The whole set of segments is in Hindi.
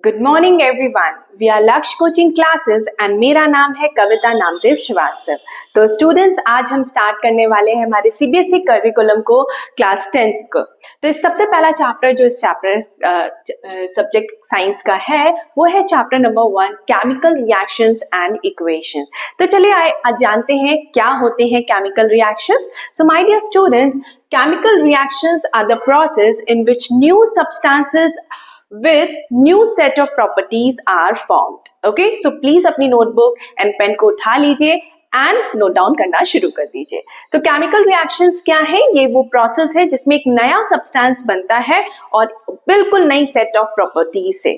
Good morning everyone, we are Lakshya coaching classes and मेरा नाम है कविता नामदेव श्रीवास्तव। तो स्टूडेंट्स, आज हम स्टार्ट करने वाले हैं हमारे सीबीएसई करिकुलम को क्लास 10th को। तो इस सबसे पहला चैप्टर जो इस चैप्टर सब्जेक्ट साइंस का है वो है chapter number 1, chemical reactions and equations. तो चलिए आज जानते हैं क्या होते हैं chemical reactions. So my dear students, chemical reactions are the process in which new substances with new set of properties are formed. Okay, so please अपनी नोटबुक एंड पेन को उठा लीजिए एंड नोट डाउन करना शुरू कर दीजिए। तो केमिकल रिएक्शंस क्या है? ये वो प्रोसेस है जिसमें एक नया सब्सटेंस बनता है और बिल्कुल नई सेट ऑफ प्रॉपर्टीज से।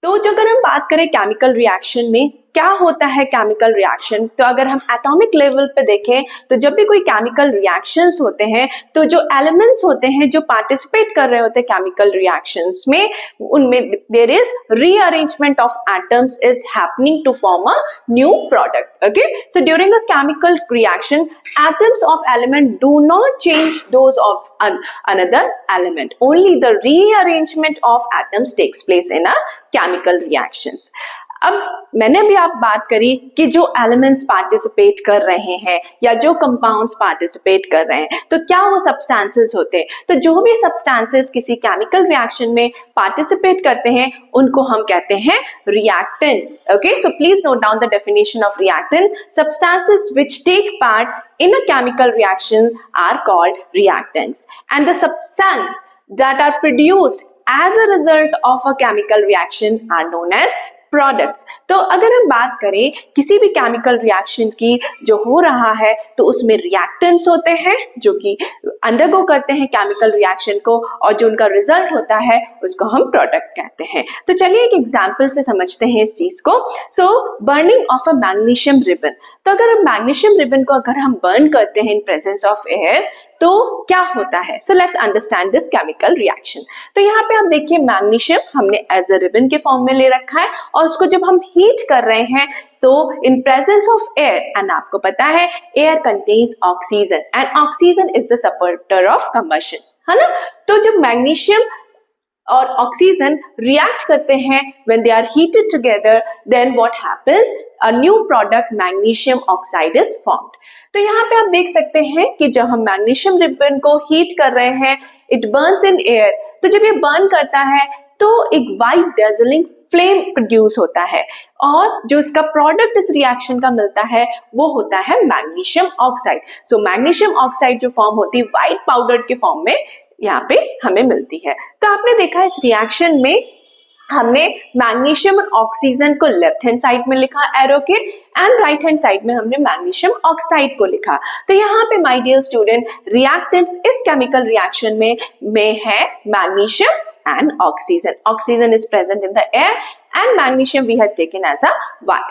तो जो अगर हम बात करें केमिकल रिएक्शन में क्या होता है केमिकल रिएक्शन, तो अगर हम एटॉमिक लेवल पे देखें तो जब भी कोई केमिकल रिएक्शंस होते हैं तो जो एलिमेंट्स होते हैं जो पार्टिसिपेट कर रहे होते हैं केमिकल रिएक्शंस में, उनमें there is rearrangement of atoms is happening to form a new product. Okay, so during a chemical reaction atoms of element do not change those of another element, only the rearrangement of atoms takes place in a chemical reactions. अब मैंने भी आप बात करी कि जो एलिमेंट्स पार्टिसिपेट कर रहे हैं या जो कंपाउंड्स पार्टिसिपेट कर रहे हैं तो क्या वो सब्सटेंसेस होते हैं। तो जो भी सब्सटेंसेस किसी केमिकल रिएक्शन में पार्टिसिपेट करते हैं उनको हम कहते हैं reactants. Okay, so please note down the definition of reactant. Substances which take part in a chemical reaction are called reactants, and the substances that are produced as a result of a chemical reaction are known as products. तो अगर हम बात करें किसी भी केमिकल रिएक्शन की जो हो रहा है तो उसमें रिएक्टेंट्स होते हैं जो कि अंडरगो करते हैं केमिकल रिएक्शन को और जो उनका रिजल्ट होता है उसको हम प्रोडक्ट कहते हैं। तो चलिए एक एग्जांपल से समझते हैं इस चीज को। So burning of a magnesium ribbon. तो अगर हम मैग्नीशियम रिबन को अगर हम बर्न करते हैं इन प्रेजेंस ऑफ एयर तो क्या होता है। So let's understand this chemical reaction. तो यहाँ पे आप देखिए मैग्नीशियम हमने एज अ रिबन के फॉर्म में ले रखा है और उसको जब हम हीट कर रहे हैं so in presence of air, and आपको पता है air contains oxygen and oxygen is the supporter of combustion, है ना। तो जब मैग्नीशियम और ऑक्सीजन रिएक्ट करते हैं when they are heated together, then what happens, a new product magnesium oxide is formed. तो यहाँ पे आप देख सकते हैं कि जब हम मैग्नीशियम रिबन को हीट कर रहे हैं इट बर्न्स इन एयर। तो जब ये बर्न करता है तो एक वाइट डेजलिंग फ्लेम प्रोड्यूस होता है और जो इसका प्रोडक्ट इस रिएक्शन का मिलता है वो होता है मैग्नीशियम ऑक्साइड। सो मैग्नीशियम ऑक्साइड जो फॉर्म होती है व्हाइट पाउडर के फॉर्म में यहाँ पे हमें मिलती है। तो आपने देखा इस रिएक्शन में हमने मैग्नीशियम और ऑक्सीजन को लेफ्ट हैंड साइड में लिखा एरो के एंड राइट हैंड साइड में हमने मैग्नीशियम ऑक्साइड को लिखा। तो यहाँ पे माय डियर स्टूडेंट रिएक्टेंट्स इस केमिकल रिएक्शन में है magnesium and oxygen. Oxygen is present in the air and magnesium we had taken as a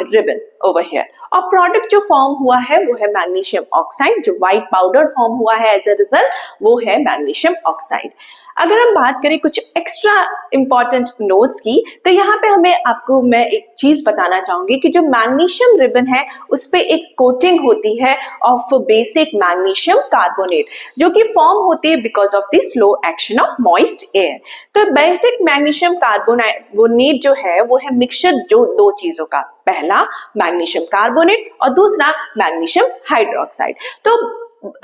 ribbon over here. और प्रोडक्ट जो फॉर्म हुआ है वो है मैग्नीशियम ऑक्साइड, जो व्हाइट पाउडर फॉर्म हुआ है एज अ रिजल्ट वो है मैग्नीशियम ऑक्साइड। अगर हम बात करें कुछ एक्स्ट्रा इंपॉर्टेंट नोट्स की तो यहाँ पे आपको मैं एक चीज बताना चाहूंगी कि जो मैग्नीशियम रिबन है उस पे एक कोटिंग होती है ऑफ बेसिक मैग्नीशियम कार्बोनेट जो कि फॉर्म होती है because of the slow action of moist air. तो बेसिक मैग्नीशियम कार्बोनेट जो है वो है मिक्सचर जो दो चीजों का, पहला मैग्नीशियम कार्बोनेट और दूसरा मैग्नीशियम हाइड्रोक्साइड। तो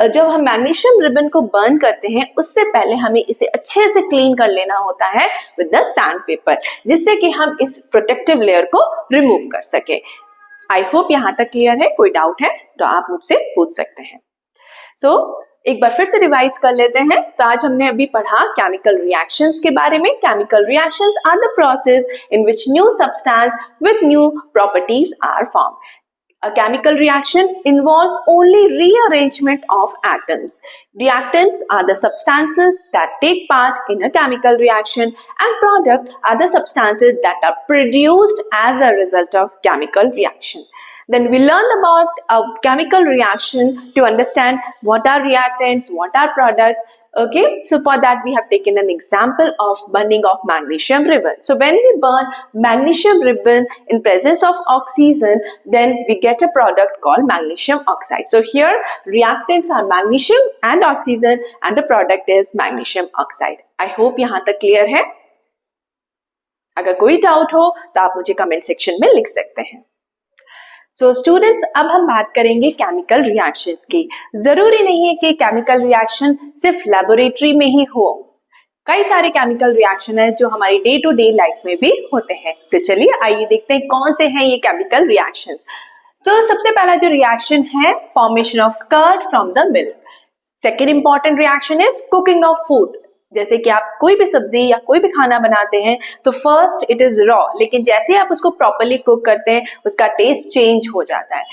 जब हम मैग्नीशियम रिबन को बर्न करते हैं उससे पहले हमें इसे अच्छे से क्लीन कर लेना होता है विद द सैंड पेपर, जिससे कि हम इस प्रोटेक्टिव लेयर को रिमूव कर सके। आई होप यहाँ तक क्लियर है। कोई डाउट है तो आप मुझसे पूछ सकते हैं। सो एक बार फिर से रिवाइज कर लेते हैं। तो आज हमने अभी पढ़ा केमिकल रिएक्शंस के बारे में। Chemical reactions are the process in which new substance with new properties are form. A chemical reaction involves only rearrangement of atoms. Reactants are the substances that take part in a chemical reaction, and products are the substances that are produced as a result of chemical reaction. Then we learned about a chemical reaction to understand what are reactants, what are products. Okay, so for that we have taken an example of burning of magnesium ribbon. So when we burn magnesium ribbon in presence of oxygen, then we get a product called magnesium oxide. So here reactants are magnesium and oxygen and the product is magnesium oxide. I hope यहाँ तक clear है। अगर कोई डाउट हो तो आप मुझे कमेंट सेक्शन में लिख सकते हैं। सो स्टूडेंट्स, अब हम बात करेंगे केमिकल रिएक्शंस की। जरूरी नहीं है कि केमिकल रिएक्शन सिर्फ लेबोरेटरी में ही हो, कई सारे केमिकल रिएक्शन है जो हमारी डे टू डे लाइफ में भी होते हैं। तो चलिए आइए देखते हैं कौन से हैं ये केमिकल रिएक्शंस। तो सबसे पहला जो रिएक्शन है, formation of curd from the milk. Second important reaction is cooking of food. जैसे कि आप कोई भी सब्जी या कोई भी खाना बनाते हैं तो फर्स्ट इट इज रॉ, लेकिन जैसे आप उसको प्रॉपर्ली कुक करते हैं उसका टेस्ट चेंज हो जाता है।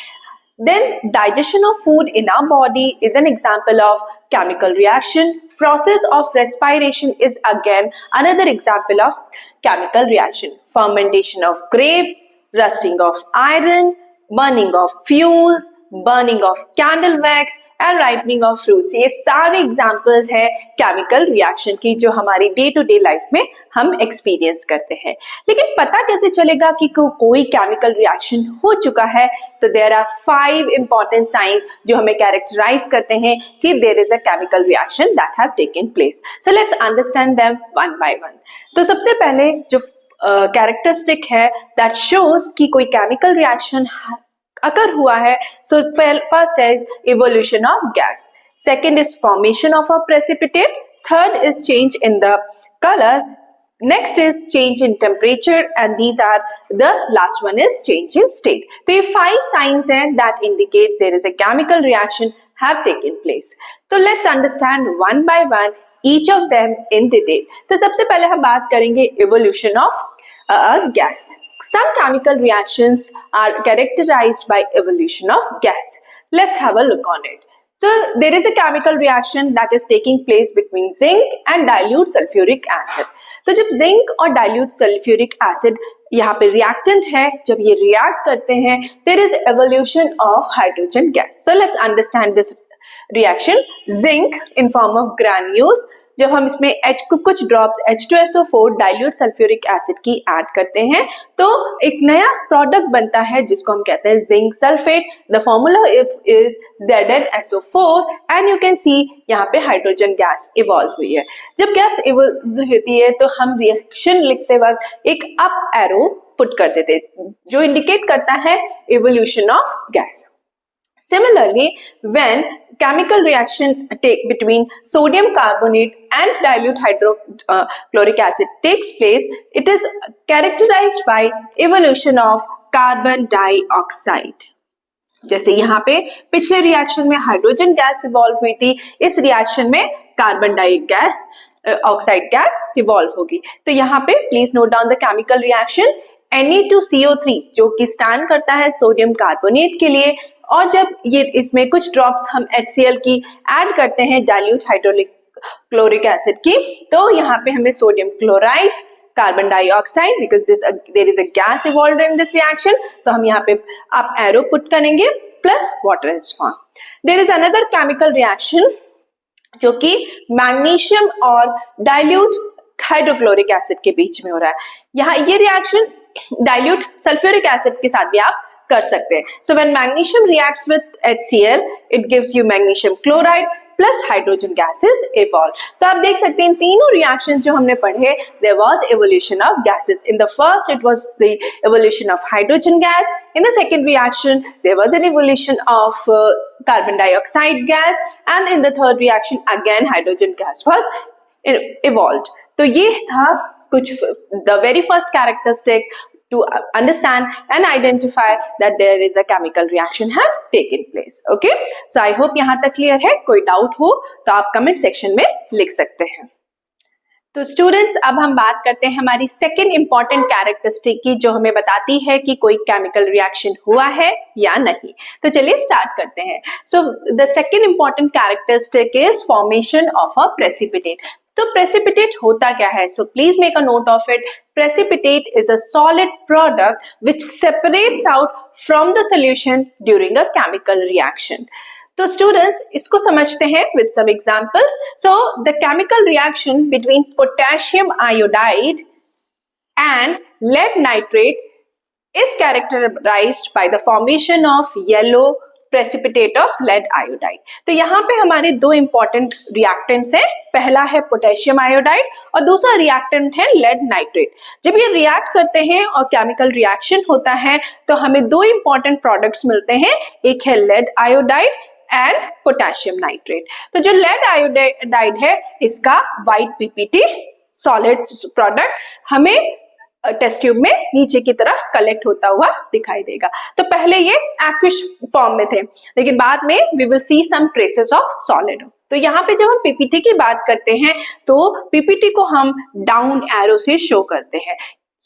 Then digestion of food in our body is an example of chemical reaction. Process of respiration is again another example of chemical reaction. Fermentation of grapes, rusting of iron, burning of fuels, burning of candle wax and ripening of fruits. ये सारे examples हैं chemical reaction की जो हमारी day to day life में हम experience करते हैं। लेकिन पता कैसे चलेगा कि कोई chemical reaction हो चुका है? तो there are 5 important signs जो हमें characterize करते हैं कि there is a chemical reaction that have taken place. So let's understand them one by one. तो सबसे पहले जो कैरेक्टरिस्टिक है दैट शोज कि कोई केमिकल रिएक्शन अकर हुआ है, so first is evolution of gas, second is formation of a precipitate, third is change in the colour, next is change in temperature and these are the last one is change in state. तो ये 5 साइंस हैं that indicates there is a chemical reaction have taken place. तो let's understand one by one each of them in detail. तो सबसे पहले हम बात करेंगे evolution of a gas. Some chemical reactions are characterized by evolution of gas. Let's have a look on it. So there is a chemical reaction that is taking place between zinc and dilute sulfuric acid. तो जब zinc और dilute sulfuric acid यहाँ पे reactant है, जब ये react करते हैं, there is evolution of hydrogen gas. So let's understand this reaction. Zinc in form of granules, जब हम इसमें कुछ drops H2SO4 dilute sulphuric acid की ऐड करते हैं तो एक नया प्रोडक्ट बनता है जिसको हम कहते हैं zinc sulphate. The formula is ZnSO4 and you can see यहाँ पे हाइड्रोजन गैस इवॉल्व हुई है. जब गैस इवॉल्व होती है तो हम रिएक्शन लिखते वक्त एक अप एरो पुट करते थे जो इंडिकेट करता है evolution of gas. Similarly, when chemical reaction between sodium carbonate and dilute hydrochloric acid takes place, it is characterized by evolution of carbon dioxide. जैसे यहाँ पे पिछले रिएक्शन में हाइड्रोजन गैस इवॉल्व हुई थी, इस रिएक्शन में कार्बन डाइऑक्साइड गैस इवॉल्व होगी. तो यहाँ पे please note down the chemical reaction. Na2CO3 जो कि स्टैंड करता है सोडियम कार्बोनेट के लिए, और जब ये इसमें कुछ ड्रॉप्स हम HCl की ऐड करते हैं डाइल्यूट हाइड्रोक्लोरिक एसिड की, तो यहाँ पे हमें sodium chloride, carbon dioxide, because there is a gas evolved in this reaction, तो हम यहाँ पे अप एरो पुट करेंगे plus water is form. There is another chemical reaction जो कि मैग्नीशियम और डाइल्यूट हाइड्रोक्लोरिक एसिड के बीच में हो रहा है. यहाँ ये रिएक्शन डाइल्यूट सल्फ्यूरिक एसिड के साथ भी आप कर सकते हैं. So when magnesium reacts with HCl, it gives you magnesium chloride plus hydrogen gases evolve. तो आप देख सकते हैं इन तीनों reactions जो हमने पढ़े, there was evolution of gases. In the first, it was the evolution of hydrogen gas. In the second reaction, there was an evolution of carbon dioxide gas, and in the third reaction, again hydrogen gas was evolved. तो ये था कुछ the very first characteristic to understand and identify that there is a chemical reaction have taken place. Okay, so I hope यहाँ तक clear है. कोई doubt हो तो आप comment section में लिख सकते हैं. तो स्टूडेंट्स, अब हम बात करते हैं हमारी सेकेंड इंपॉर्टेंट कैरेक्टरिस्टिक की जो हमें बताती है कि कोई केमिकल रिएक्शन हुआ है या नहीं. तो चलिए स्टार्ट करते हैं. So the second important characteristic is formation of a precipitate. तो प्रेसिपिटेट होता क्या है? So please make a note of it. Precipitate is a solid product which separates out from the solution during a chemical reaction. तो स्टूडेंट्स, इसको समझते हैं with some examples. So the chemical reaction between potassium iodide and lead nitrate is characterized by the formation of yellow precipitate of lead iodide. तो यहाँ पे हमारे दो इंपॉर्टेंट रिएक्टेंट्स हैं, पहला है पोटेशियम आयोडाइड और दूसरा रिएक्टेंट है लेड नाइट्रेट। जब ये रिएक्ट करते हैं और केमिकल रिएक्शन होता है तो हमें दो इंपॉर्टेंट प्रोडक्ट्स मिलते हैं, एक है lead iodide and potassium nitrate. तो जो लेड आयोडाइड है इसका व्हाइट पीपीटी सॉलिड प्रोडक्ट हमें टेस्ट ट्यूब में नीचे की तरफ कलेक्ट होता हुआ दिखाई देगा। तो पहले ये एक्विश फॉर्म में थे, लेकिन बाद में we will see some traces of solid. तो यहाँ पे जब हम पीपीटी की बात करते हैं तो पीपीटी को हम डाउन एरो से शो करते हैं।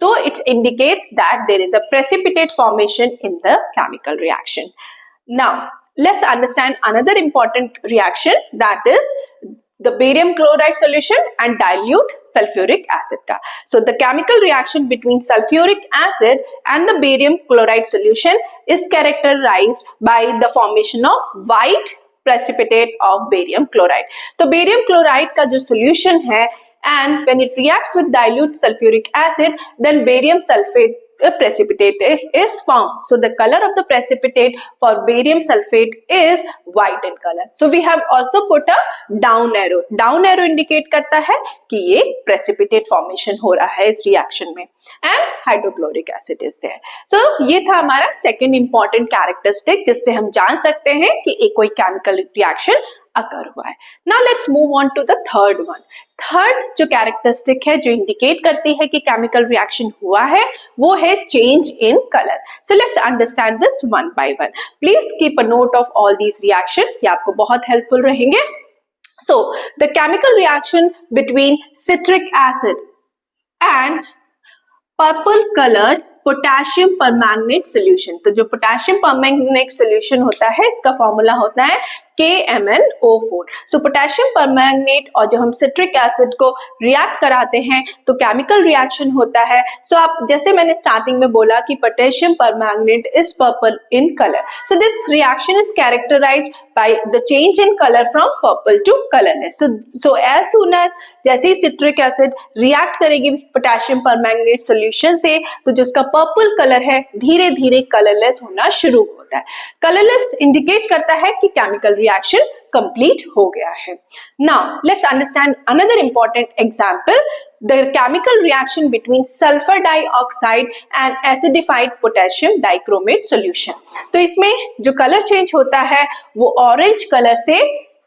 So it indicates that there is a precipitate formation in the chemical reaction. Now let's understand another important reaction, that is the barium chloride solution and dilute sulfuric acid ka. So the chemical reaction between sulfuric acid and the barium chloride solution is characterized by the formation of white precipitate of barium chloride. तो barium chloride का जो solution है and when it reacts with dilute sulfuric acid, then barium sulfate precipitate is formed. So the color of the precipitate for barium sulfate is white in color. So we have also put a down arrow. Down arrow indicate करता है कि ये precipitate formation हो रहा है इस reaction में, and hydrochloric acid is there. So ये था हमारा second important characteristic जिससे हम जान सकते हैं कि एक कोई chemical reaction अकर हुआ है। Now let's move on to the third one. Third जो कैरेक्टरिस्टिक है जो इंडिकेट करती है कि केमिकल रिएक्शन हुआ है वो है change in colour. So let's understand this one by one. Please keep a note of all these reaction, ये आपको बहुत हेल्पफुल रहेंगे। सो the chemical reaction between citric acid and purple coloured potassium permanganate solution. तो जो पोटेशियम परमैंगनेट सॉल्यूशन होता है इसका फॉर्मूला होता है KMnO4। सो पोटेशियम परमैंगनेट और जब हम सिट्रिक एसिड को रिएक्ट कराते हैं तो केमिकल रिएक्शन होता है। सो आप जैसे मैंने स्टार्टिंग में बोला कि potassium permanganate is purple in colour. So this reaction is characterised by the change in colour from purple to colourless. So as soon as जैसे ही सिट्रिक एसिड रिएक्ट करेगी पोटेशियम परमैंगनेट सॉल्यूशन से तो जो उसका पर्पल कलर है धीरे धीरे कलरलेस होना शुरू होता है। कलरलेस इंडिकेट करता है कि केमिकल रिएक्शन कंप्लीट हो गया है। Now let's understand another important example, the chemical reaction between sulphur dioxide and acidified potassium dichromate solution. तो इसमें जो कलर चेंज होता है वो ऑरेंज कलर से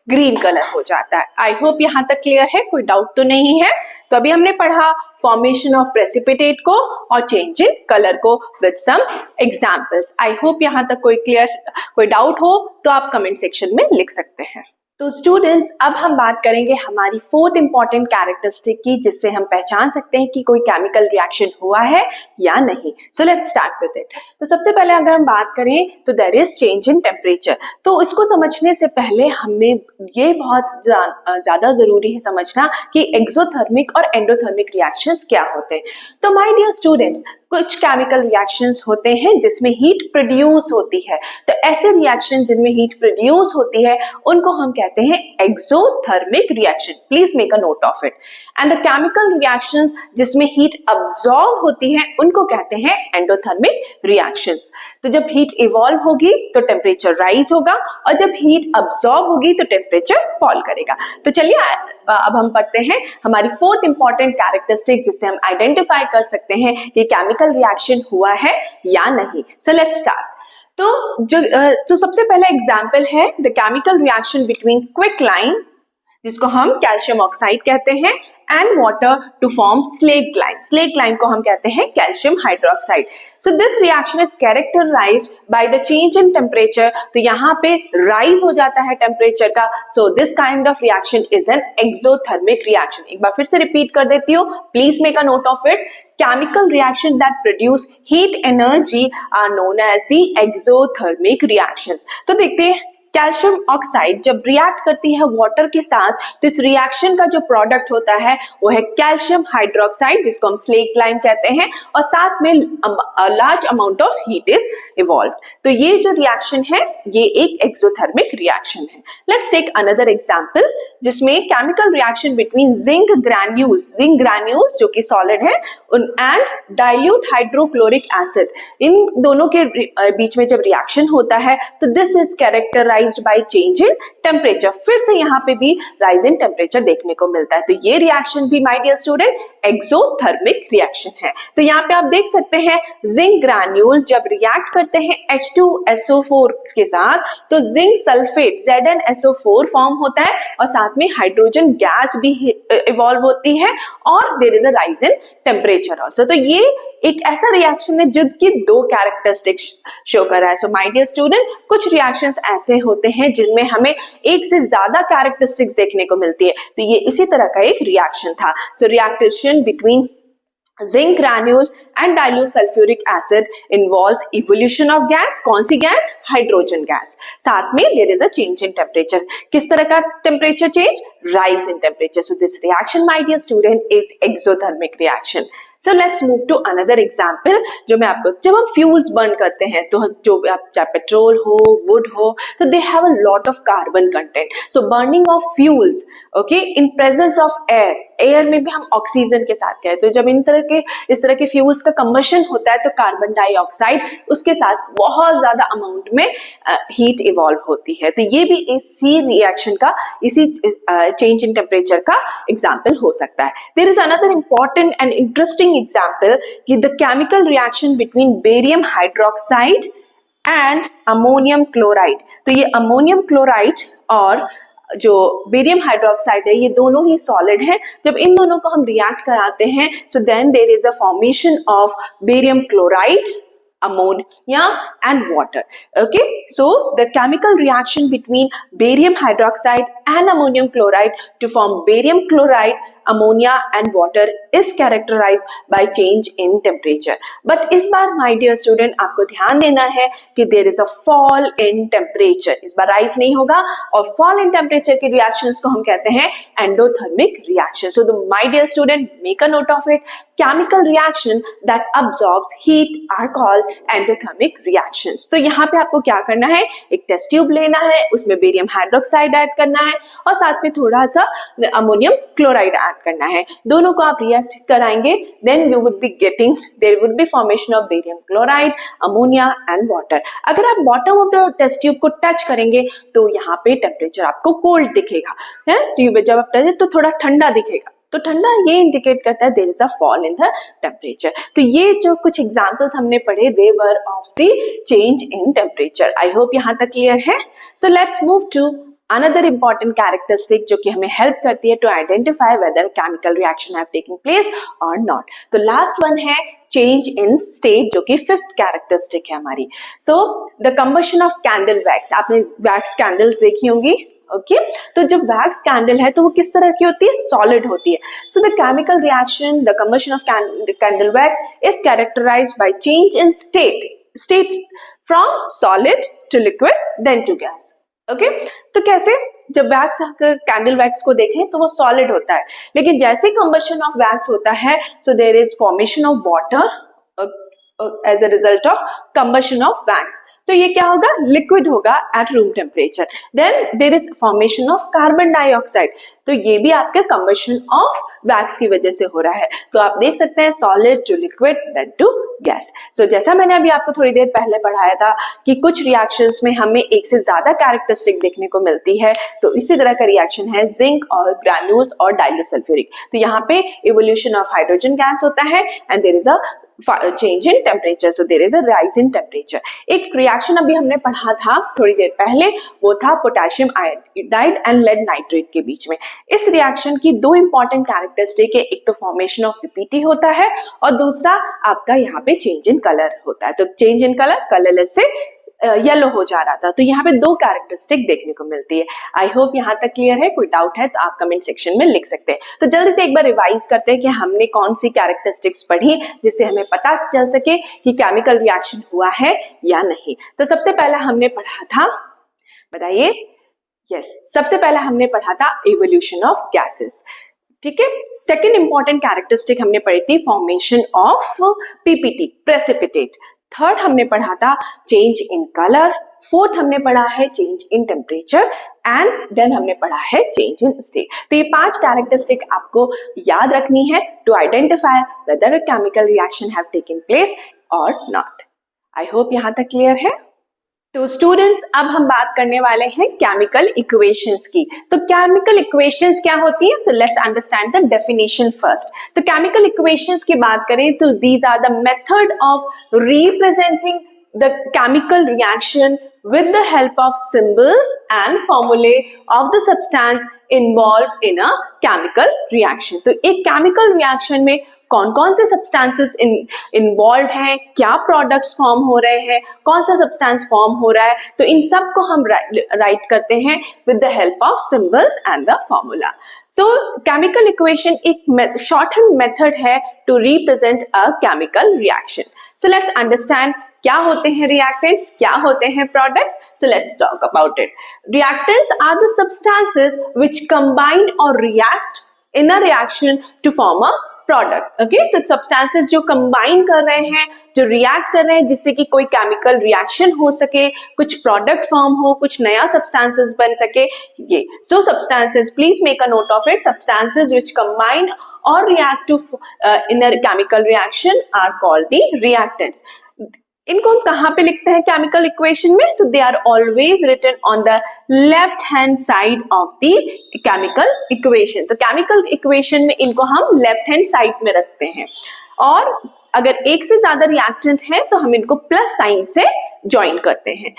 ग्रीन कलर हो जाता है। आई होप यहाँ तक क्लियर है, कोई डाउट तो नहीं है। तो अभी हमने पढ़ा फॉर्मेशन ऑफ प्रेसिपिटेट को और चेंज इन कलर को with some examples. I hope यहाँ तक कोई डाउट हो तो आप कमेंट सेक्शन में लिख सकते हैं। तो स्टूडेंट्स अब हम बात करेंगे हमारी फोर्थ इंपॉर्टेंट कैरेक्टरिस्टिक की जिससे हम पहचान सकते हैं कि कोई केमिकल रिएक्शन हुआ है या नहीं। So let's start with it. तो सबसे पहले अगर हम बात करें तो there is change in temperature. तो इसको समझने से पहले हमें ये बहुत ज्यादा जरूरी है समझना कि एक्सोथर्मिक और एंडोथर्मिक रिएक्शंस क्या होते हैं। तो माय डियर स्टूडेंट्स, कुछ केमिकल रिएक्शंस होते हैं जिसमें हीट प्रोड्यूस होती है। तो ऐसे रिएक्शन जिनमें हीट प्रोड्यूस होती है उनको हम कहते हैं exothermic reaction. Please make a note of it. And the chemical reactions जिसमें हीट अब्सॉर्ब होती है उनको कहते हैं एंडोथर्मिक रिएक्शंस। तो जब हीट इवॉल्व होगी तो टेम्परेचर राइज होगा और जब हीट अब्सॉर्ब होगी तो टेम्परेचर फॉल करेगा। तो चलिए अब हम पढ़ते हैं हमारी फोर्थ इंपॉर्टेंट कैरेक्टरिस्टिक जिससे हम आइडेंटिफाई कर सकते हैं कि केमिकल रिएक्शन हुआ है या नहीं। So let's start. तो सबसे पहला एग्जांपल है the chemical reaction between quicklime, जिसको हम कैल्शियम ऑक्साइड कहते हैं, and water to form slaked lime. Slaked lime को हम कहते हैं calcium hydroxide. So this reaction is characterised by the change in temperature. तो यहाँ पे राइज हो जाता है टेम्परेचर का। So this kind of reaction is an exothermic reaction. एक बार फिर से रिपीट कर देती हूँ, please make a note of it. Chemical reaction that produce heat energy are known as the exothermic reactions. तो देखते हैं कैल्शियम ऑक्साइड जब रिएक्ट करती है वाटर के साथ तो इस रिएक्शन का जो प्रोडक्ट होता है वो है कैल्शियम हाइड्रोक्साइड जिसको हम स्लेक्लाइन कहते हैं और साथ में large amount of heat is evolve. तो ये जो रिएक्शन है ये एक एक्सोथर्मिक रिएक्शन है। लेट्स टेक अनदर एग्जांपल जिसमें chemical reaction between zinc granules जो कि सॉलिड है एंड डाइल्यूट हाइड्रोक्लोरिक एसिड, इन दोनों के बीच में जब रिएक्शन होता है तो this is characterised by change in temperature. फिर से यहाँ पे भी राइज इन टेम्परेचर देखने को मिलता है। तो ये रिएक्शन भी my dear student exothermic reaction है। तो यहाँ पे आप देख सकते हैं जिंक ग्रैन्यूल जब रिएक्ट करते हैं H2SO4 के साथ तो जिंक सल्फेट ZnSO4 फॉर्म होता है और साथ में हाइड्रोजन गैस भी इवॉल्व होती है और there is a rise in temperature also. तो ये एक ऐसा रिएक्शन है जिसकी दो कैरेक्टरिस्टिक्स शो कर रहा है। सो माय डियर स्टूडेंट, कुछ रिएक्शंस ऐसे होते हैं जिनमें हमें एक से ज्यादा कैरेक्टरिस्टिक्स देखने को मिलती है। तो ये इसी तरह का एक रिएक्शन था। So reaction between zinc granules and dilute sulfuric acid involves evolution of gas। कौन सी गैस? Hydrogen gas. साथ में there is a change in temperature। किस तरह का temperature change? rise in temperature। So this reaction my dear student is exothermic reaction। So let's move to another example जो मैं आपको, जब हम फ्यूल्स बर्न करते हैं तो जो आप चाहे पेट्रोल हो, वुड हो, तो they have a lot of carbon content. So burning of fuels okay in presence of air में भी हम ऑक्सीजन के साथ कहते हैं। जब इस तरह के फ्यूल्स का कंबशन होता है तो कार्बन डाइऑक्साइड उसके साथ बहुत ज्यादा अमाउंट में हीट इवॉल्व होती है। तो ये भी इसी रिएक्शन का, इसी चेंज इन टेम्परेचर का एग्जाम्पल हो सकता है। There is another important and interesting example कि the chemical reaction between barium hydroxide and ammonium chloride। तो ये अमोनियम क्लोराइड और जो बेरियम हाइड्रोक्साइड है ये दोनों ही सॉलिड हैं। जब इन दोनों को हम रिएक्ट कराते हैं so then there is a formation of barium chloride, ammonia and water। Okay, so the chemical reaction between barium hydroxide and ammonium chloride to form barium chloride, ammonia and water is characterized by change in temperature। but इस बार my dear student आपको ध्यान देना है कि there is a fall in temperature। इस बार rise नहीं होगा और fall in temperature के reactions को हम कहते हैं endothermic reaction। so my dear student make a note of it। chemical reaction that absorbs heat are called endothermic reactions. तो यहाँ पे आपको क्या करना है, एक टेस्ट ट्यूब लेना है, उसमें बेरियम हाइड्रोक्साइड ऐड करना है और साथ में थोड़ा सा अमोनियम क्लोराइड ऐड करना है। दोनों को आप रिएक्ट कराएंगे then you would be getting, there would be formation of barium chloride, ammonia and water. अगर आप bottom of the test tube को टच करेंगे तो यहाँ पे टेम्परेचर आपको कोल्ड दिखेगा है, जब आप टच तो थोड़ा ठंडा दिखेगा। तो ठंडा ये इंडिकेट करता है there is a fall in the temperature. तो ये जो कुछ एग्जांपल्स हमने पढ़े they were of the change in temperature. I hope यहाँ तक क्लियर है। So let's move to another important characteristic जो कि हमें हेल्प करती है to identify whether chemical reaction have taken place और नॉट। तो लास्ट वन है चेंज इन स्टेट जो कि फिफ्थ कैरेक्टरिस्टिक है हमारी। So the combustion of candle wax. आपने वैक्स कैंडल्स देखी होंगी ओके तो जब वैक्स कैंडल है तो वो किस तरह की होती है, सॉलिड होती है। So the chemical reaction the combustion of candle wax is characterised by change in state from solid to liquid then to gas. Okay तो कैसे, जब वैक्स कैंडल वैक्स को देखें तो वो सॉलिड होता है, लेकिन जैसे कंबशन ऑफ वैक्स होता है so there is formation of water as a result of combustion of wax. तो ये क्या होगा, लिक्विड होगा at room temperature. Then there is formation of carbon dioxide. तो ये भी आपके कंबशन ऑफ वैक्स की वजह से हो रहा है। तो आप देख सकते हैं solid to liquid then to gas. So जैसा मैंने अभी आपको थोड़ी देर पहले पढ़ाया था कि कुछ रिएक्शंस में हमें एक से ज्यादा कैरेक्टरिस्टिक देखने को मिलती है, तो इसी तरह का रिएक्शन है जिंक और ग्रैन्यूल्स और डाइल्यूट सल्फ्यूरिक। तो यहाँ पे इवोल्यूशन ऑफ हाइड्रोजन गैस होता है and there is a change in temperature, so there is a rise in temperature। एक रिएक्शन अभी हमने पढ़ा था थोड़ी देर पहले, वो था potassium iodide and lead nitrate के बीच में। इस रिएक्शन की दो इंपॉर्टेंट कैरेक्टरिस्टिक है, एक तो फॉर्मेशन ऑफ पीपीटी होता है और दूसरा आपका यहाँ पे चेंज इन कलर होता है। तो चेंज इन कलर, कलरलेस से येलो हो जा रहा था। तो यहाँ पे दो कैरेक्टरिस्टिक देखने को मिलती है। आई होप यहाँ तक क्लियर है। कोई डाउट है तो आप कमेंट सेक्शन में लिख सकते हैं। तो जल्दी से एक बार रिवाइज करते हैं कि हमने कौन सी कैरेक्टरिस्टिक्स पढ़ी जिससे हमें पता चल सके कि केमिकल रिएक्शन हुआ है या नहीं। तो सबसे पहला हमने पढ़ा था, बताइए, यस, सबसे पहला हमने पढ़ा था इवोल्यूशन ऑफ गैसेस। ठीक है, सेकेंड इंपॉर्टेंट कैरेक्टरिस्टिक हमने पढ़ी थी formation of PPT, precipitate. Third हमने पढ़ा था चेंज इन कलर, फोर्थ हमने पढ़ा है change in temperature and then हमने पढ़ा है चेंज इन स्टेट। तो ये 5 कैरेक्टरिस्टिक आपको याद रखनी है to identify whether a chemical reaction have taken place और नॉट। आई होप यहाँ तक क्लियर है। तो स्टूडेंट्स अब हम बात करने वाले हैं केमिकल इक्वेशंस की। तो केमिकल इक्वेशंस क्या होती है? So let's understand the definition first. तो केमिकल इक्वेशंस की बात करें तो these are the method of representing the chemical reaction with the help of symbols and formulae of the substance involved in a chemical reaction। तो एक chemical reaction में कौन कौन से सब्सटेंसेस इन्वॉल्व हैं, क्या प्रोडक्ट्स फॉर्म हो रहे हैं, कौन सा सब्सटेंस फॉर्म हो रहा है, तो इन सब को हम राइट करते हैं with the help of symbols and the formula. So chemical equation एक शॉर्ट हैंड मेथड है to represent a chemical reaction. So let's understand क्या होते हैं रिएक्टेंट्स, क्या होते हैं products. So let's talk about it. Reactants are the substances which combine or react in a reaction to form a product. Okay, तो सब्सटेंसेस जो कंबाइन कर रहे हैं, जो रिएक्ट कर रहे हैं जिससे कि कोई केमिकल रिएक्शन हो सके, कुछ प्रोडक्ट फॉर्म हो, कुछ नया सब्सटेंसेस बन सके, ये। So substances, please make a note of it, substances which combine or react to in a chemical reaction are called the reactants। इनको हम कहाँ पे लिखते हैं केमिकल इक्वेशन में? So they are always written on the left hand side of the chemical equation. तो केमिकल इक्वेशन में इनको हम लेफ्ट हैंड साइड में रखते हैं, और अगर एक से ज्यादा रिएक्टेंट है तो हम इनको प्लस साइन से ज्वाइन करते हैं।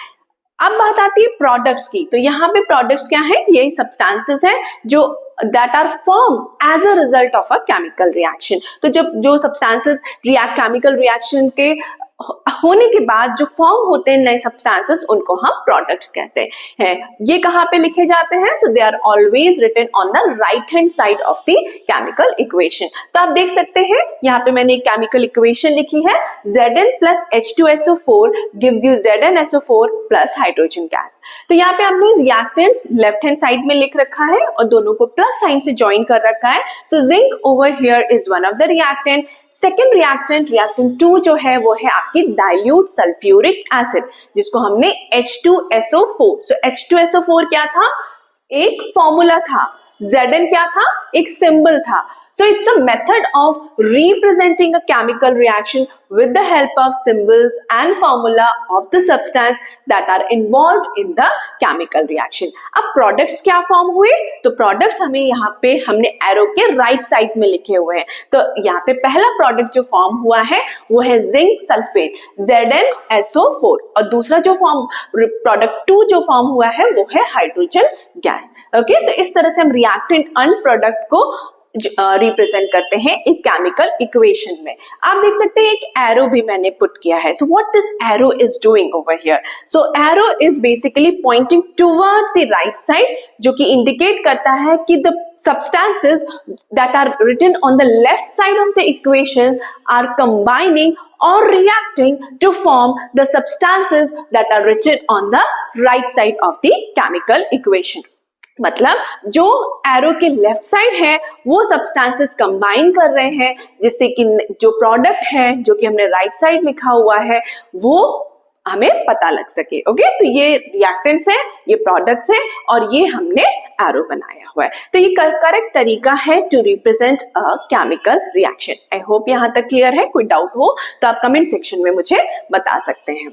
अब बात आती है प्रोडक्ट्स की। तो यहाँ पे प्रोडक्ट्स क्या है? ये सब्सटेंसेस है जो that are formed as a result of a chemical reaction। तो जब जो सब्सटेंसेस केमिकल रिएक्शन के होने के बाद जो फॉर्म होते हैं नए सब्सटेंसेस, उनको हम प्रोडक्ट्स कहते हैं। ये कहाँ पे लिखे जाते हैं? So they are always written on the right hand side of the chemical equation. तो आप देख सकते हैं यहाँ पे मैंने एक केमिकल इक्वेशन लिखी है, Zn plus H2SO4 gives you ZnSO4 plus hydrogen gas. तो यहाँ पे हमने रिएक्टेंट्स लेफ्ट हैंड साइड में लिख रखा है और दोनों को प्लस साइन से ज्वाइन कर रखा है। So zinc over here is one of the reactant. Second reactant, reactant 2 जो है वो है आपकी डाइल्यूट सल्फ्यूरिक एसिड, जिसको हमने H2SO4। सो H2SO4 क्या था? एक फॉर्मूला था। Zn क्या था? एक सिंबल था। So it's a method of representing a chemical reaction with the help of symbols and formula of the substance that are involved in the chemical reaction। अब products क्या फॉर्म हुए? तो products हमें यहाँ पे हमने एरो के राइट साइड में लिखे हुए हैं। तो यहाँ पे पहला प्रोडक्ट जो फॉर्म हुआ है वो है जिंक सल्फेट ZnSO4, और दूसरा जो फॉर्म प्रोडक्ट 2 जो फॉर्म हुआ है वो है हाइड्रोजन गैस। ओके, तो इस तरह से हम रिएक्टेंट एंड प्रोडक्ट को रिप्रेजेंट करते हैं एक केमिकल इक्वेशन में। आप देख सकते हैं एक एरो भी मैंने पुट किया है। So what this arrow is doing over here? So arrow is basically pointing towards the right side, जो कि इंडिकेट करता है कि the substances that are written on the left side of the equations are combining or reacting to form the substances that are written on the right side of the chemical equation। मतलब जो एरो के लेफ्ट साइड है वो सब्सटेंसेस कंबाइन कर रहे हैं, जिससे कि जो प्रोडक्ट है जो कि हमने राइट साइड लिखा हुआ है वो हमें पता लग सके। ओके, तो ये रिएक्टेंट्स है, ये प्रोडक्ट्स है, और ये हमने एरो बनाया हुआ है। तो ये करेक्ट तरीका है to represent a chemical reaction. I hope यहाँ तक क्लियर है। कोई डाउट हो तो आप कमेंट सेक्शन में मुझे बता सकते हैं।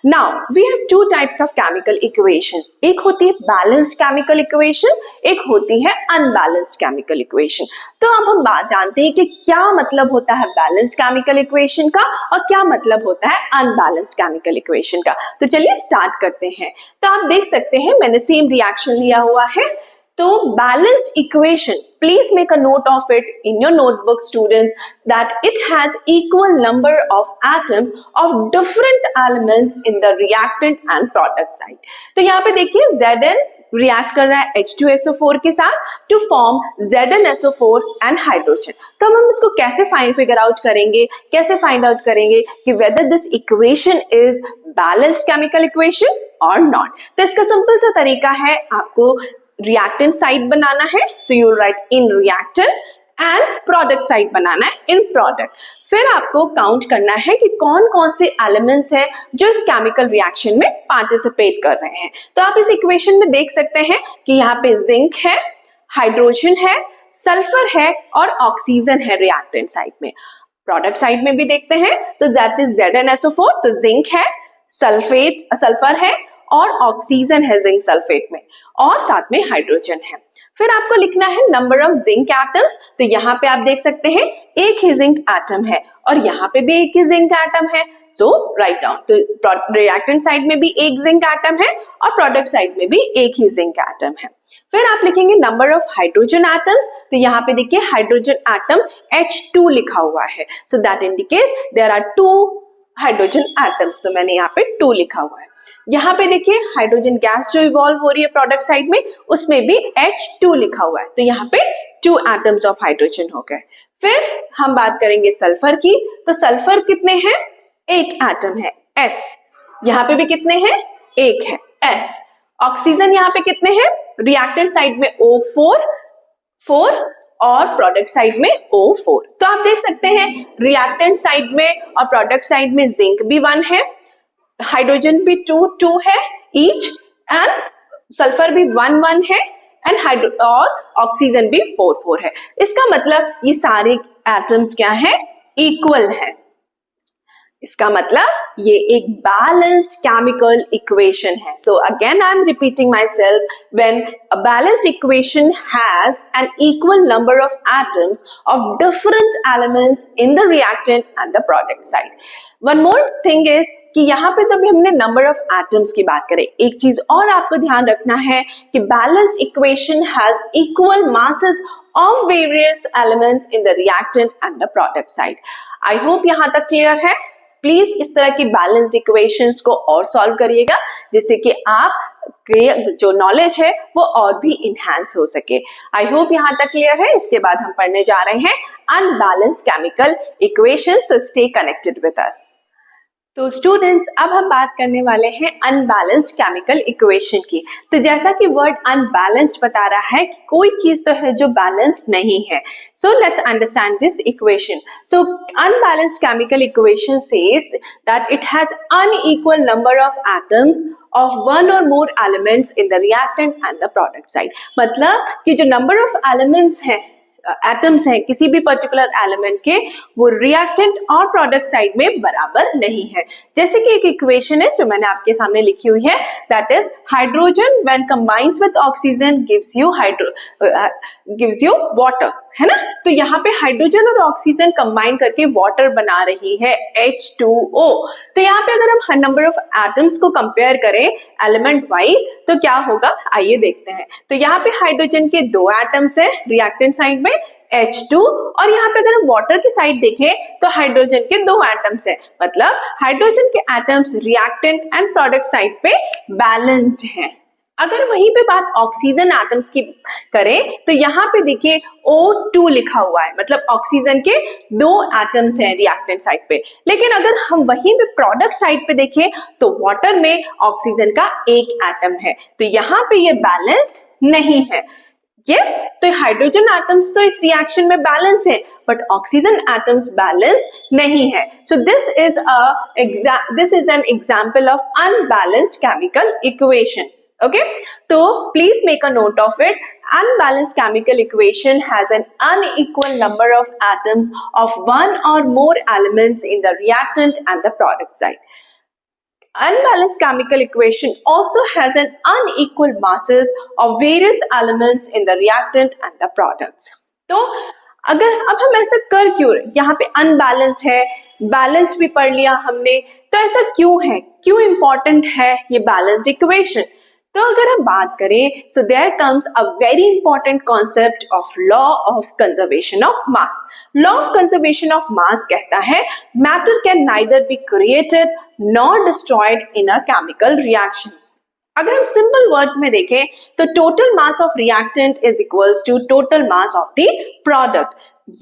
Now we have 2 types of chemical equation. एक होती है बैलेंस्ड केमिकल इक्वेशन, एक होती है अनबैलेंस्ड केमिकल इक्वेशन। तो अब हम बात जानते हैं कि क्या मतलब होता है बैलेंस्ड केमिकल इक्वेशन का और क्या मतलब होता है अनबैलेंस्ड केमिकल इक्वेशन का। तो चलिए स्टार्ट करते हैं। तो आप देख सकते हैं मैंने सेम रिएक्शन लिया हुआ है। तो balanced equation, please make a note of it in your notebook students, that it has equal number of atoms of different elements in the reactant and product side। तो यहाँ पे देखिए Zn रिएक्ट कर रहा है H2SO4 के साथ to form ZnSO4 and hydrogen. तो हम इसको कैसे फिगर आउट करेंगे, कैसे फाइंड आउट करेंगे कि whether this equation is balanced chemical equation और नॉट। तो इसका सिंपल सा तरीका है, आपको रिएक्टेंट साइड बनाना है। So you write in reactant and product side बनाना है इन प्रोडक्ट। फिर आपको काउंट करना है कि कौन कौन से एलिमेंट्स हैं जो इस केमिकल रिएक्शन में पार्टिसिपेट कर रहे हैं। तो आप इस इक्वेशन में देख सकते हैं कि यहाँ पे जिंक है, हाइड्रोजन है, सल्फर है और ऑक्सीजन है रिएक्टेंट साइड में। प्रोडक्ट साइड में भी देखते हैं तो दैट इज ZnSO4, तो जिंक है, सल्फर है और ऑक्सीजन है जिंक सल्फेट में, और साथ में हाइड्रोजन है। फिर आपको लिखना है नंबर ऑफ जिंक एटम्स। तो यहाँ पे आप देख सकते हैं एक ही जिंक एटम है और यहाँ पे भी एक ही जिंक एटम है, तो राइट डाउन। तो रिएक्टेंट साइड में भी एक जिंक एटम है और प्रोडक्ट साइड में भी एक ही जिंक एटम है। फिर आप लिखेंगे नंबर ऑफ हाइड्रोजन एटम्स। तो यहाँ पे देखिए हाइड्रोजन एटम H2 लिखा हुआ है, so that indicates there are 2 hydrogen atoms, तो मैंने यहाँ पे 2 लिखा हुआ है। यहाँ पे देखिए हाइड्रोजन गैस जो इवॉल्व हो रही है प्रोडक्ट साइड में, उसमें भी H2 लिखा हुआ है, तो यहाँ पे 2 एटम्स ऑफ हाइड्रोजन हो गए। फिर हम बात करेंगे सल्फर की। तो सल्फर कितने हैं? एक एटम है S। यहाँ पे भी कितने हैं? एक है S। ऑक्सीजन यहाँ पे कितने हैं? रिएक्टेंट साइड में O4 और प्रोडक्ट साइड में O4। तो आप देख सकते हैं रिएक्टेंट साइड में और प्रोडक्ट साइड में जिंक भी 1 है, हाइड्रोजन भी 2 है ईच, एंड सल्फर भी 1 है, एंड और ऑक्सीजन भी 4 है। इसका मतलब ये सारे एटम्स क्या है? इक्वल है। इसका मतलब ये एक बैलेंस्ड केमिकल इक्वेशन है। So again I am repeating my self, when a balanced equation has an equal number of atoms of different elements in the reactant and the product side. One more thing is कि यहाँ पे तभी हमने नंबर ऑफ एटम्स की बात करें, एक चीज और आपको ध्यान रखना है कि balanced equation has equal masses of various elements in the reactant and the product side. I hope यहाँ तक क्लियर है। प्लीज इस तरह की बैलेंस्ड इक्वेशंस को और सॉल्व करिएगा, जिससे कि आप जो नॉलेज है वो और भी इनहैंस हो सके। आई होप यहाँ तक क्लियर है। इसके बाद हम पढ़ने जा रहे हैं unbalanced chemical equations, so stay connected with us. तो स्टूडेंट्स, अब हम बात करने वाले हैं अनबैलेंस्ड केमिकल इक्वेशन की। तो जैसा कि वर्ड अनबैलेंस्ड बता रहा है कि कोई चीज तो है जो बैलेंस्ड नहीं है। So let's understand this equation. So unbalanced chemical equation says that it has unequal number of atoms of one or more elements in the reactant and the product side। मतलब कि जो नंबर ऑफ एलिमेंट्स हैं, एटम्स हैं किसी भी पर्टिकुलर एलिमेंट के, वो रिएक्टेंट और प्रोडक्ट साइड में बराबर नहीं है। जैसे कि एक इक्वेशन है जो मैंने आपके सामने लिखी हुई है, that is hydrogen when combines with oxygen gives you water, है ना। तो यहाँ पे हाइड्रोजन और ऑक्सीजन कंबाइन करके वाटर बना रही है H2O। तो यहाँ पे अगर हम नंबर ऑफ एटम्स को कंपेयर करें एलिमेंट वाइज तो क्या होगा, आइए देखते हैं। तो यहाँ पे हाइड्रोजन के 2 एटम्स है रिएक्टेंट साइड में H2, और यहाँ पे अगर हम वाटर की साइड देखें तो हाइड्रोजन के 2 एटम्स है, मतलब हाइड्रोजन के atoms reactant and product side पे बैलेंस्ड हैं। अगर वहीं पे बात ऑक्सीजन एटम्स की करें तो यहाँ पे देखिए O2 लिखा हुआ है, मतलब ऑक्सीजन के 2 एटम्स हैं रिएक्टेंट साइड पे। लेकिन अगर हम वहीं पे प्रोडक्ट साइड पे देखें तो वाटर में ऑक्सीजन का 1 एटम है, तो यहाँ पे ये बैलेंस्ड नहीं है। यस, तो हाइड्रोजन एटम्स तो इस रिएक्शन में बैलेंस्ड है, बट ऑक्सीजन एटम्स बैलेंस्ड नहीं है। So this is an example of unbalanced chemical equation. Okay, so please make a note of it. Unbalanced chemical equation has an unequal number of atoms of one or more elements in the reactant and the product side. Unbalanced chemical equation also has an unequal masses of various elements in the reactant and the products. तो अगर अब हम ऐसा कर क्यों रहे, यहाँ पे अनबैलेंस्ड है, बैलेंस्ड भी पढ़ लिया हमने, तो ऐसा क्यों है, क्यों इंपॉर्टेंट है ये बैलेंस्ड इक्वेशन। तो अगर हम बात करें, so there comes a very important concept of law of conservation of mass. Law of conservation of mass कहता है matter can neither be created nor destroyed in a chemical reaction. अगर हम सिंपल वर्ड्स में देखें तो total mass of reactant is equals to total mass of the product.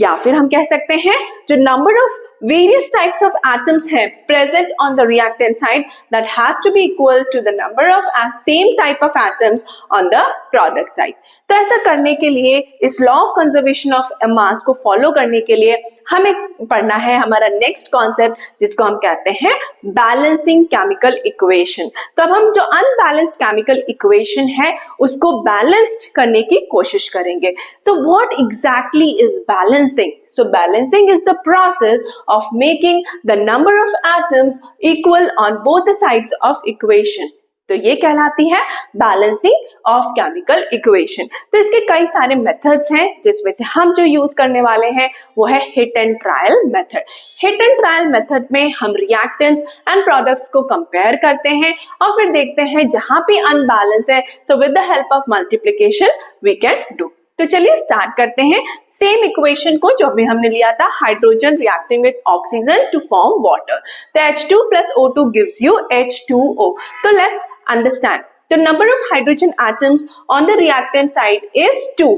या फिर हम कह सकते हैं जो number of various types of atoms है present on the reactant side that has to be equal to the number of same type of atoms on the product side. तो ऐसा करने के लिए इस law of conservation of mass को follow करने के लिए हमें पढ़ना है हमारा next concept जिसको हम कहते हैं balancing chemical equation. तो अब हम जो unbalanced chemical equation है उसको balanced करने की कोशिश करेंगे. So what exactly is balancing? So balancing is the process of making the number of atoms equal on both the sides of equation. तो ये कहलाती है balancing of chemical equation. तो इसके कई सारे methods हैं जिसमें से हम जो यूज करने वाले हैं वो है hit and trial method. Hit and trial method में हम reactants and products को compare करते हैं और फिर देखते हैं जहां पे unbalance है so with the help of multiplication we can do. तो चलिए स्टार्ट करते हैं सेम इक्वेशन को जो भी हमने लिया था hydrogen reacting with oxygen to form water. तो H2 plus O2 gives you H2O. तो let's understand the number of hydrogen atoms on the reactant side is 2.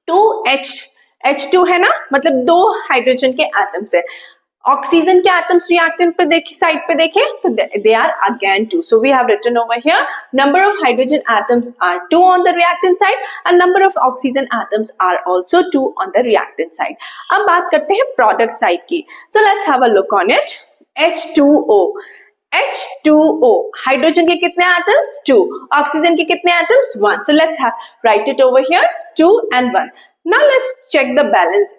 2H2 है ना, मतलब 2 हाइड्रोजन के एटम्स है. ऑक्सीजन के एटम्स रिएक्टेंट पे देखिए, साइड पे देखें तो they are again 2. So we have written over here number of hydrogen atoms are 2 on the reactant side and number of oxygen atoms are also 2 on the reactant side. अब बात करते हैं प्रोडक्ट साइड की. So let's have a look on it. H2O hydrogen के कितने एटम्स 2, ऑक्सीजन के कितने atoms 1. So let's write it over here 2 and 1. Now let's check the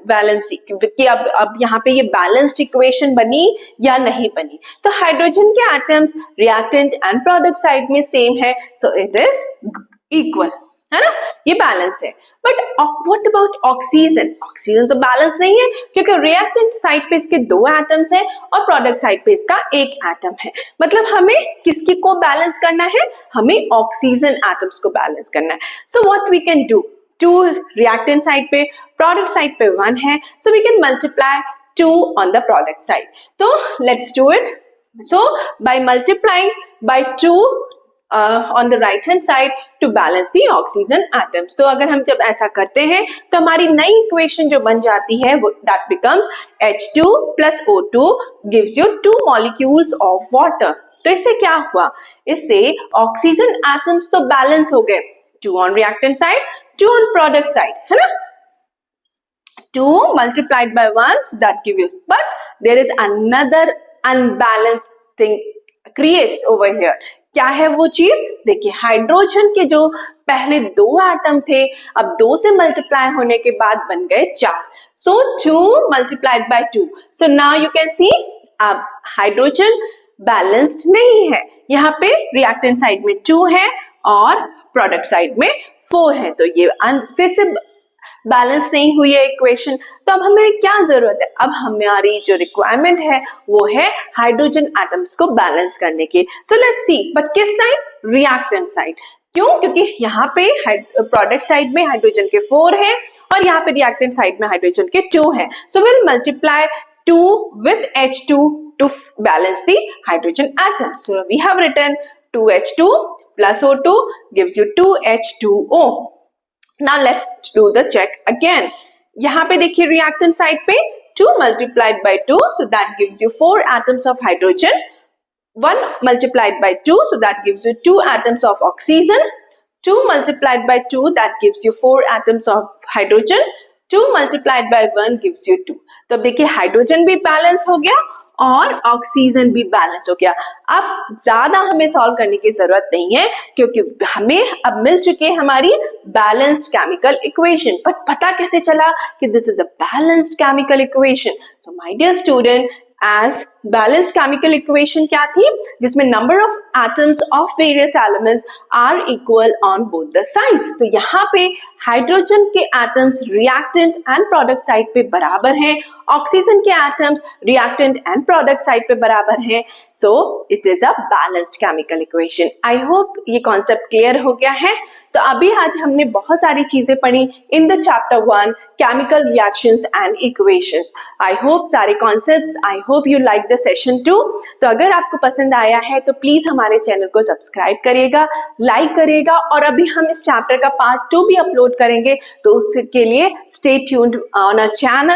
balance कि अब यहाँ पे ये balanced equation बनी या नहीं बनी. तो हाइड्रोजन के atoms reactant and product side में सेम है, so it is equal, है ना, ये balanced है. But what about oxygen? Oxygen तो बैलेंस नहीं है क्योंकि रिएक्टेंट साइड पे इसके 2 एटम्स हैं और प्रोडक्ट साइड पे इसका 1 एटम है. मतलब हमें किसकी को बैलेंस करना है, हमें ऑक्सीजन एटम्स को बैलेंस करना है. So what we can do, 2 reactant side पे, product side पे 1 है, so we can multiply 2 on the product side. तो let's do it. So by multiplying by 2 on the right hand side to balance the oxygen atoms. तो अगर हम जब ऐसा करते हैं तो हमारी नई इक्वेशन जो बन जाती है वो that becomes H2 plus O2 gives you 2 molecules of water. तो इससे क्या हुआ, इससे ऑक्सीजन एटम्स तो बैलेंस हो गए, 2 on reactant side, 2 on product side, है ना. 2 multiplied by 1, so that gives you, but there is another unbalanced thing creates over here. क्या है वो चीज, देखिए हाइड्रोजन के जो पहले 2 एटम थे अब 2 से मल्टीप्लाई होने के बाद बन गए 4. So 2 multiplied by 2. So now you can see अब हाइड्रोजन बैलेंस्ड नहीं है, यहाँ पे रिएक्टेंट साइड में 2 है और प्रोडक्ट साइड में 4 है. तो ये फिर से बैलेंस नहीं हुई है इक्वेशन. तो अब हमें क्या जरूरत है, अब हमारी जो रिक्वायरमेंट है वो है हाइड्रोजन एटम्स को बैलेंस करने की. सो लेट्स सी, बट किस साइड, रिएक्टेंट साइड. क्यों, क्योंकि यहाँ पे प्रोडक्ट साइड में हाइड्रोजन के 4 है और यहाँ पे रिएक्टेंट साइड में हाइड्रोजन के 2 है. So will multiply 2 with H2 to balance the hydrogen atoms. So we have written 2H2 plus O2 gives you 2H2O. Now let's do the check again. यहाँ पे देखिए reactant side पे 2 multiplied by 2, so that gives you 4 atoms of hydrogen. 1 multiplied by 2, so that gives you 2 atoms of oxygen. 2 multiplied by 2, that gives you 4 atoms of hydrogen. 2 multiplied by 1 gives you 2. तो देखिए हाइड्रोजन भी बैलेंस हो गया और ऑक्सीजन भी बैलेंस हो गया. अब ज्यादा हमें सॉल्व करने की जरूरत नहीं है क्योंकि हमें अब मिल चुकी है हमारी बैलेंस्ड केमिकल इक्वेशन. बट पता कैसे चला कि this is a balanced chemical equation? So my dear student, as balanced chemical equation क्या थी, जिसमें number of atoms of various elements are equal on both the sides. तो यहाँ पे हाइड्रोजन के atoms reactant and product side पे बराबर हैं, ऑक्सीजन के atoms reactant and product side पे बराबर हैं. So it is a balanced chemical equation. I hope ये कॉन्सेप्ट क्लियर हो गया है. तो अभी आज हमने बहुत सारी चीजें पढ़ी in the chapter 1 chemical reactions and equations. I hope सारे concepts, I hope you like the session 2. तो अगर आपको पसंद आया है तो प्लीज हमारे चैनल को सब्सक्राइब करिएगा, लाइक करिएगा और अभी हम इस चैप्टर का पार्ट 2 भी अपलोड अपलोड करेंगे, तो उसके लिए stay tuned on a channel.